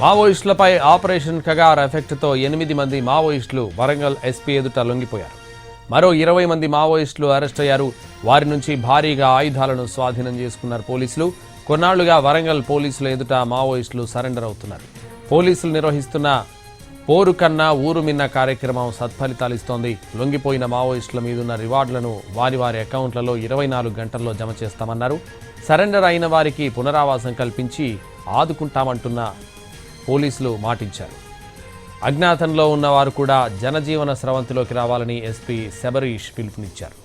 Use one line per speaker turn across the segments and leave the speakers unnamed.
మావోయిస్టులపై operation Kagar ఎఫెక్ట్తో 8 మంది మావోయిస్టులు Warangal SP ఎదుట లొంగిపోయారు. మరో 20 మంది మావోయిస్టులు అరెస్ట్ అయ్యారు. వారి నుంచి భారీగా ఆయుధాలను స్వాధీనం చేసుకున్నారు పోలీసులు. కొన్నాళ్లుగా వరంగల్ పోలీసుల ఎదుట మావోయిస్టులు సరెండర్ అవుతున్నారు. పోలీసులు నిర్వహిస్తున్న పోరు కన్నా ఊరు మిన్న కార్యక్రమం సత్ఫలితాలిస్తోంది. లొంగిపోయిన మావోయిస్టుల మీదున్న రివార్డులను వారి వారి అకౌంట్లలో 24 గంటల్లో జమ చేస్తామన్నారు. సరెండర్ అయిన వారికి పునరావాసం కల్పించి ఆదుకుంటామంటున్న పోలీసులు మాటించారు. అజ్ఞాతంలో ఉన్నవారు కూడా జనజీవన స్రవంతిలోకి రావాలని ఎస్పీ శబరీష్ పిలుపునిచ్చారు.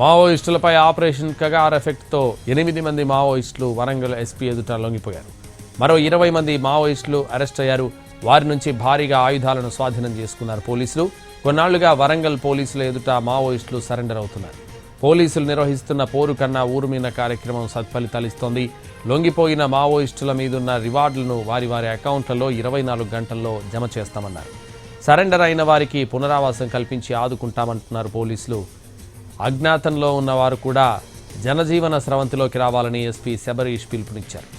మావోయిస్టులపై ఆపరేషన్ కగార్ ఎఫెక్ట్తో 8 మంది మావోయిస్టులు వరంగల్ ఎస్పీ ఎదుట లొంగిపోయారు. మరో 20 మంది మావోయిస్టులు అరెస్ట్ అయ్యారు. వారి నుంచి భారీగా ఆయుధాలను స్వాధీనం చేసుకున్నారు పోలీసులు. కొన్నాళ్లుగా వరంగల్ పోలీసుల ఎదుట మావోయిస్టులు సరెండర్ అవుతున్నారు. పోలీసులు నిర్వహిస్తున్న పోరు కన్నా ఊరు మీద కార్యక్రమం సత్ఫలితాలిస్తోంది. లొంగిపోయిన మావోయిస్టుల మీదున్న రివార్డులను వారి వారి అకౌంట్లలో 24 గంటల్లో జమ చేస్తామన్నారు. సరెండర్ అయిన వారికి పునరావాసం కల్పించి ఆదుకుంటామంటున్నారు పోలీసులు. అజ్ఞాతంలో ఉన్నవారు కూడా జనజీవన స్రవంతిలోకి రావాలని ఎస్పీ శబరీష్ పిలుపునిచ్చారు.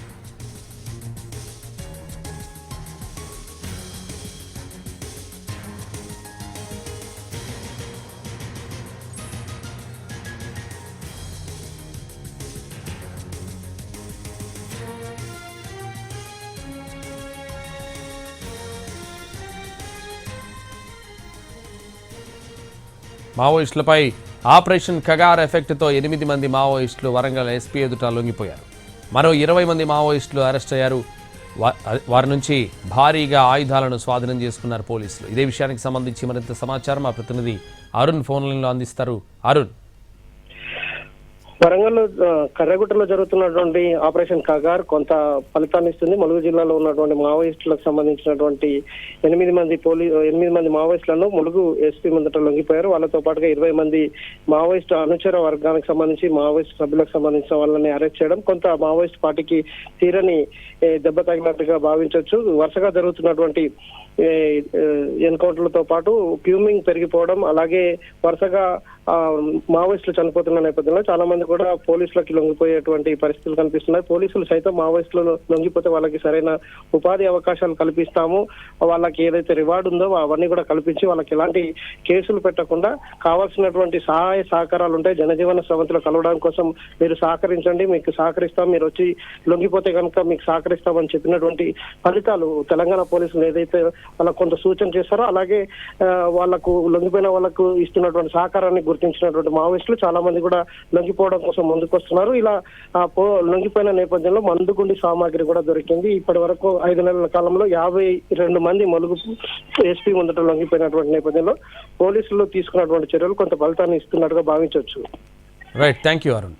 మావోయిస్టులపై ఆపరేషన్ కగార్ ఎఫెక్ట్తో 8 మంది మావోయిస్టులు వరంగల్ ఎస్పీ ఎదుట లొంగిపోయారు. మరో 20 మంది మావోయిస్టులు అరెస్ట్ అయ్యారు. వారి నుంచి భారీగా ఆయుధాలను స్వాధీనం చేసుకున్నారు పోలీసులు. ఇదే విషయానికి సంబంధించి మరింత సమాచారం మా ప్రతినిధి అరుణ్ ఫోన్ లైన్లో అందిస్తారు. అరుణ్,
వరంగల్ కర్రగుట్టలో జరుగుతున్నటువంటి ఆపరేషన్ కగార్ కొంత ఫలితాన్ని ఇస్తుంది. ములుగు జిల్లాలో ఉన్నటువంటి మావోయిస్టులకు సంబంధించినటువంటి 8 మంది మావోయిస్టులను ములుగు ఎస్పీ ముందట లొంగిపోయారు. వాళ్ళతో పాటుగా 20 మంది మావోయిస్టు అనుచర వర్గానికి సంబంధించి మావోయిస్టు సభ్యులకు సంబంధించిన వాళ్ళని అరెస్ట్ చేయడం కొంత మావోయిస్ట్ పార్టీకి తీరని దెబ్బ తగినట్టుగా భావించవచ్చు. వరుసగా జరుగుతున్నటువంటి ఎన్కౌంటర్లతో పాటు ప్యూమింగ్ పెరిగిపోవడం, అలాగే వరుసగా మావోయిస్టులు చనిపోతున్న నేపథ్యంలో చాలా మంది కూడా పోలీసులకి లొంగిపోయేటువంటి పరిస్థితులు కనిపిస్తున్నాయి. పోలీసులు సైతం మావోయిస్టులు లొంగిపోతే వాళ్ళకి సరైన ఉపాధి అవకాశాలు కల్పిస్తాము, వాళ్ళకి ఏదైతే రివార్డు ఉందో అవన్నీ కూడా కల్పించి వాళ్ళకి ఎలాంటి కేసులు పెట్టకుండా కావాల్సినటువంటి సహాయ సహకారాలు ఉంటాయి. జనజీవన స్రవంతిలో కలవడం కోసం మీరు సహకరించండి, మీకు సహకరిస్తాం, మీరు వచ్చి లొంగిపోతే కనుక మీకు సహకరిస్తామని చెప్పినటువంటి ఫలితాలు తెలంగాణ పోలీసులు ఏదైతే వాళ్ళకు కొంత సూచన చేస్తారో, అలాగే వాళ్లకు లొంగిపోయిన వాళ్లకు ఇస్తున్నటువంటి సహకారాన్ని గుర్తించినటువంటి మావోయిస్టులు చాలా మంది కూడా లొంగిపోవడం కోసం ముందుకొస్తున్నారు. ఇలా లొంగిపోయిన నేపథ్యంలో మందుగుండి సామాగ్రి కూడా దొరికింది. ఇప్పటి వరకు 5 నెలల కాలంలో 52 మంది ములుగు ఎస్పీ ముందట లొంగిపోయినటువంటి నేపథ్యంలో పోలీసులు తీసుకున్నటువంటి చర్యలు కొంత ఫలితాన్ని ఇస్తున్నట్టుగా భావించవచ్చు.
Right, thank you Arun.